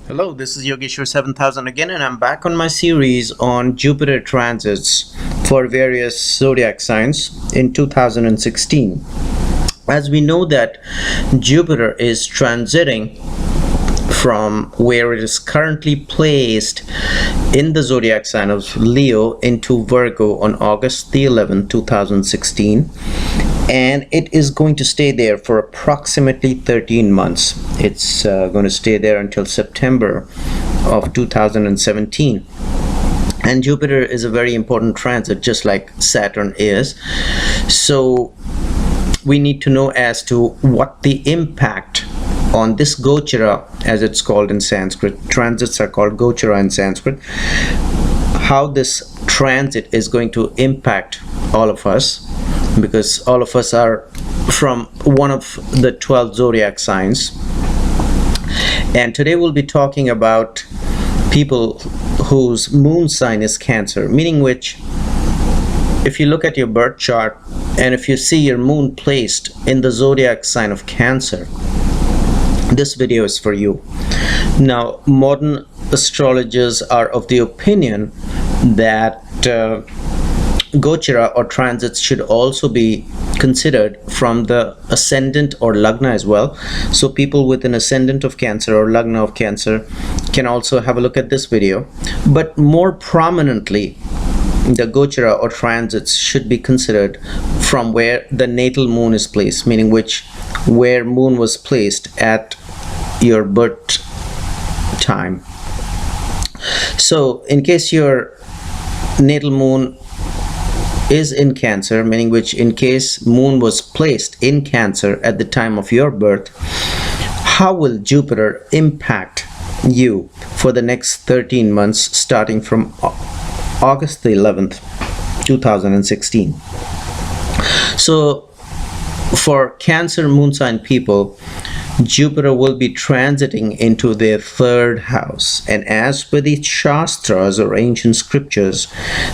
Hello, this is Yogeshwar 7000 again, and I'm back on my series on Jupiter transits for various zodiac signs in 2016. As we know that Jupiter is transiting from where it is currently placed in the zodiac sign of Leo into Virgo on August the 11th, 2016, and it is going to stay there for approximately 13 months. It's going to stay there until September of 2017. And Jupiter is a very important transit, just like Saturn is. So we need to know as to what the impact on this Gochara, as it's called in Sanskrit. Transits are called Gochara in Sanskrit. How this transit is going to impact all of us, because all of us are from one of the 12 zodiac signs. And today we'll be talking about people whose moon sign is Cancer, meaning which, if you look at your birth chart and if you see your moon placed in the zodiac sign of Cancer, this video is for you. Now, modern astrologers are of the opinion that Gochara or transits should also be considered from the ascendant or Lagna as well. So people with an ascendant of Cancer or Lagna of Cancer can also have a look at this video. But more prominently, the Gochara or transits should be considered from where the natal moon is placed, meaning where moon was placed at your birth time. So in case your natal moon is in Cancer, meaning in case moon was placed in Cancer at the time of your birth, how will Jupiter impact you for the next 13 months starting from August the 11th, 2016? So for Cancer moon sign people, Jupiter will be transiting into their third house, and as per the Shastras or ancient scriptures,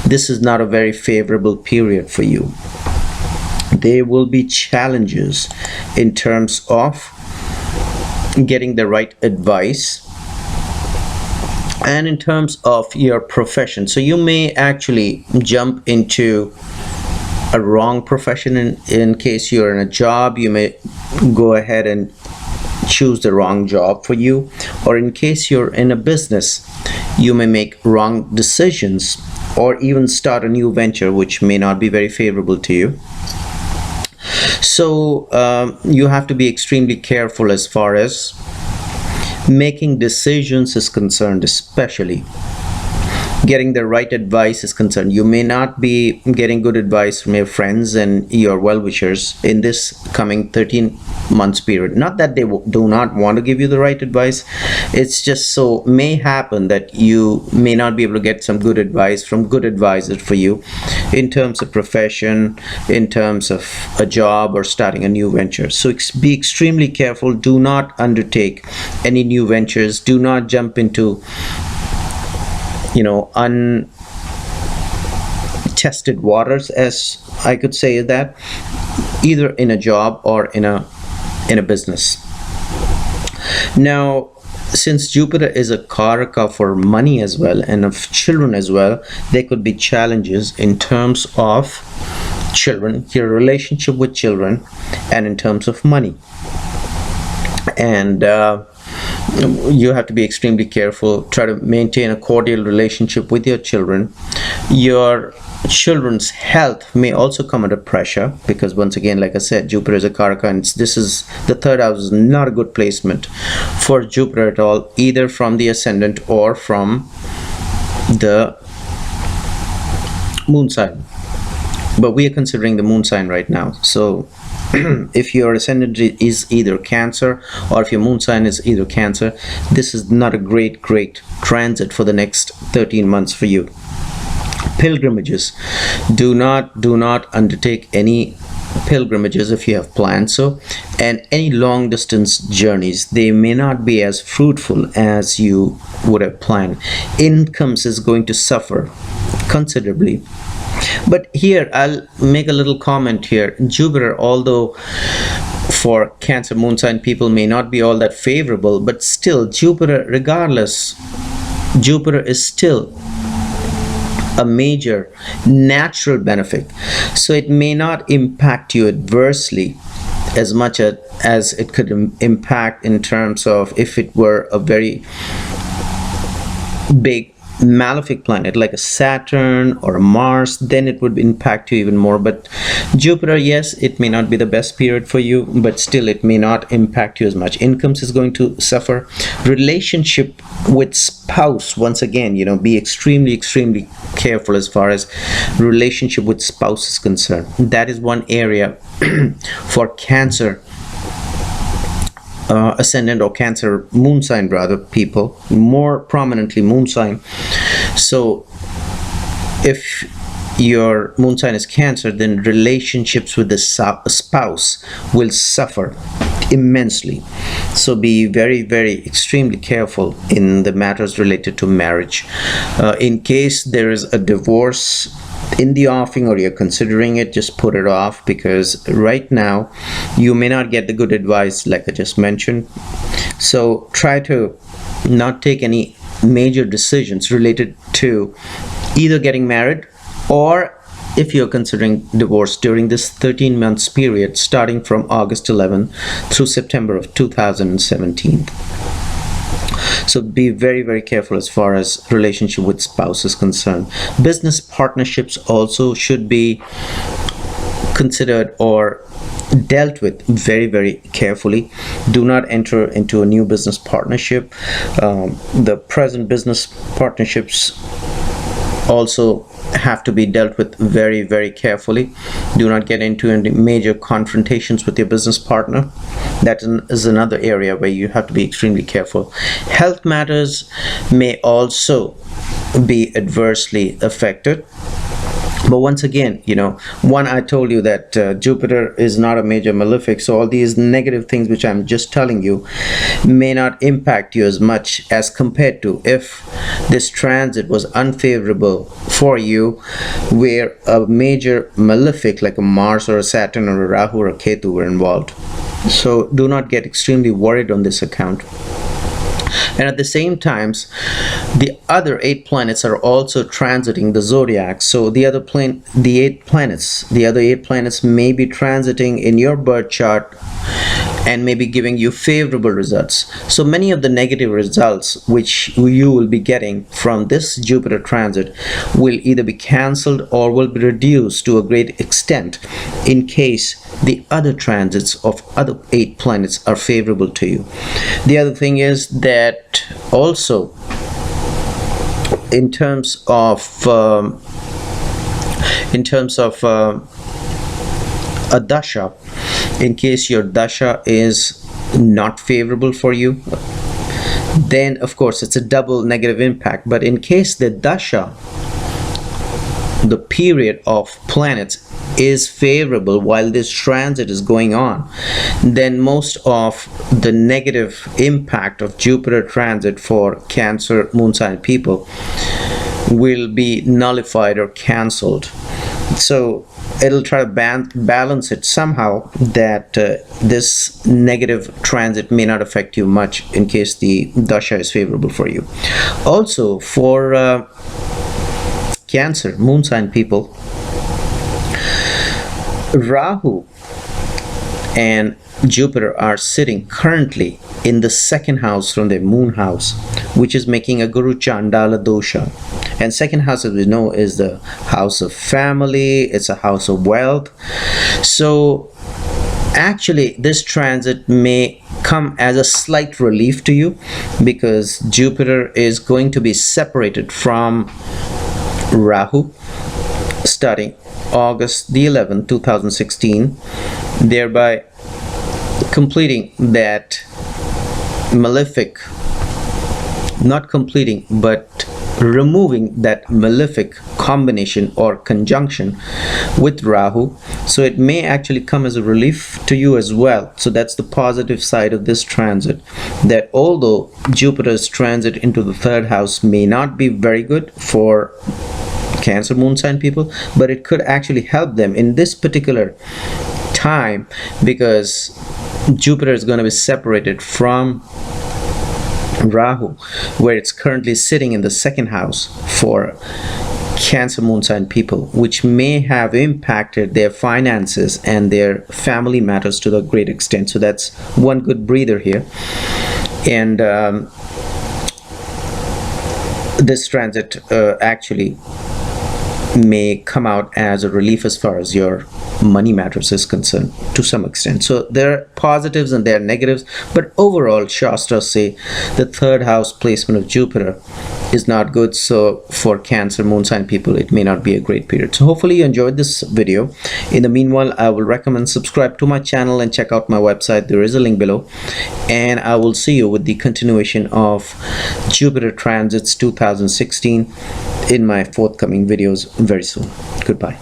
this is not a very favorable period for you. There will be challenges in terms of getting the right advice and in terms of your profession. So you may actually jump into a wrong profession. In case you're in a job, you may go ahead and choose the wrong job for you, or in case you're in a business, you may make wrong decisions or even start a new venture which may not be very favorable to you. So you have to be extremely careful as far as making decisions is concerned, especially getting the right advice is concerned. You may not be getting good advice from your friends and your well-wishers in this coming 13 months period. Not that they do not want to give you the right advice, it's just so may happen that you may not be able to get some good advice from good advisors for you in terms of profession, in terms of a job or starting a new venture. So be extremely careful. Do not undertake any new ventures. Do not jump into untested waters, as I could say that, either in a job or in a business. Now, since Jupiter is a Karaka for money as well and of children as well, there could be challenges in terms of children, your relationship with children, and in terms of money. And you have to be extremely careful. Try to maintain a cordial relationship with your children. Your children's health may also come under pressure, because once again, like I said, Jupiter is a Karaka, and this is the third house is not a good placement for Jupiter at all, either from the ascendant or from the moon sign. But we are considering the moon sign right now. So if your ascendant is either Cancer or if your moon sign is either Cancer, this is not a great transit for the next 13 months for you. Pilgrimages, do not undertake any pilgrimages if you have planned so, and any long distance journeys, they may not be as fruitful as you would have planned. Incomes is going to suffer considerably. But here I'll make a little comment here. Jupiter, although for Cancer moon sign people may not be all that favorable, but still Jupiter, regardless, Jupiter is still a major natural benefit, so it may not impact you adversely as much as it could impact in terms of if it were a very big malefic planet like a Saturn or a Mars, then it would impact you even more. But Jupiter, yes, it may not be the best period for you, but still it may not impact you as much. Incomes is going to suffer. Relationship with spouse, once again, be extremely careful as far as relationship with spouse is concerned. That is one area for Cancer ascendant or Cancer moon sign rather people, more prominently moon sign. So if your moon sign is Cancer, then relationships with the spouse will suffer immensely. So be very extremely careful in the matters related to marriage. In case there is a divorce in the offing or you're considering it, just put it off, because right now you may not get the good advice like I just mentioned. So try to not take any major decisions related to either getting married or if you're considering divorce during this 13 months period starting from August 11 through September of 2017. So be very careful as far as relationship with spouse is concerned. Business partnerships also should be considered or dealt with very carefully. Do not enter into a new business partnership. The present business partnerships also have to be dealt with very carefully. Do not get into any major confrontations with your business partner. That is another area where you have to be extremely careful. Health matters may also be adversely affected. But once again, one, I told you that Jupiter is not a major malefic, so all these negative things which I'm just telling you may not impact you as much as compared to if this transit was unfavorable for you, where a major malefic like a Mars or a Saturn or a Rahu or a Ketu were involved. So do not get extremely worried on this account. And at the same times, the other 8 planets are also transiting the zodiac. So the other the 8 planets may be transiting in your birth chart and may be giving you favorable results. So many of the negative results which you will be getting from this Jupiter transit will either be cancelled or will be reduced to a great extent in case the other transits of other 8 planets are favorable to you. The other thing is that also in terms of a dasha, in case your dasha is not favorable for you, then of course it's a double negative impact. But in case the dasha, the period of planets, is favorable while this transit is going on, then most of the negative impact of Jupiter transit for Cancer moon sign people will be nullified or cancelled. So it'll try to balance it somehow that this negative transit may not affect you much in case the dasha is favorable for you. Also for Cancer moon sign people, Rahu and Jupiter are sitting currently in the 2nd house from their moon house, which is making a Guru Chandala dosha. And 2nd house, as we know, is the house of family, it's a house of wealth. So actually this transit may come as a slight relief to you, because Jupiter is going to be separated from Rahu starting August the 11th, 2016, thereby completing that malefic, not completing, but removing that malefic combination or conjunction with Rahu. So it may actually come as a relief to you as well. So that's the positive side of this transit, that although Jupiter's transit into the 3rd house may not be very good for Cancer moon sign people, but it could actually help them in this particular time, because Jupiter is going to be separated from Rahu, where it's currently sitting in the second house for Cancer moon sign people, which may have impacted their finances and their family matters to a great extent. So that's one good breather here. And this transit actually may come out as a relief as far as your money matters is concerned to some extent. So there are positives and there are negatives, but overall Shastras say the third house placement of Jupiter is not good. So for Cancer moon sign people, it may not be a great period. So hopefully you enjoyed this video. In the meanwhile, I will recommend subscribe to my channel and check out my website. There is a link below, and I will see you with the continuation of Jupiter transits 2016 in my forthcoming videos very soon. Goodbye.